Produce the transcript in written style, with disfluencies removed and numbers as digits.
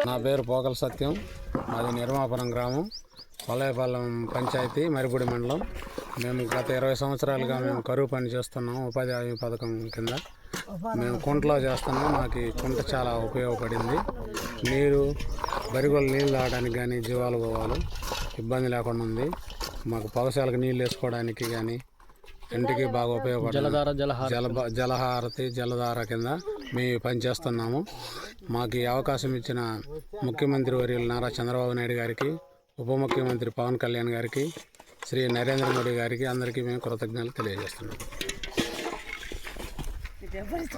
నా పేరు పోకల సత్యం. మాది నిర్మాపురం గ్రామం, వలయపాలెం పంచాయతీ, మరిపూడి మండలం. మేము గత 20 సంవత్సరాలుగా మేము కరువు పని చేస్తున్నాం. ఉపాధి హామీ పథకం కింద మేము కుంటలో చేస్తున్నాం. మాకు ఈ కుంట చాలా ఉపయోగపడింది. నీరు బరిగొలు నీళ్ళు తాగడానికి కానీ, జీవాలు పోవాలి ఇబ్బంది లేకుండా ఉంది. మాకు పొగశాలకు నీళ్ళు వేసుకోవడానికి కానీ ఇంటికి బాగా ఉపయోగపడుతుంది. జలహారతి జలధార కింద మేము పని చేస్తున్నాము. మాకు ఈ అవకాశం ఇచ్చిన ముఖ్యమంత్రి వర్యులు నారా చంద్రబాబు నాయుడు గారికి, ఉప ముఖ్యమంత్రి పవన్ కళ్యాణ్ గారికి, శ్రీ నరేంద్ర మోడీ గారికి అందరికీ మేము కృతజ్ఞతలు తెలియజేస్తున్నాం.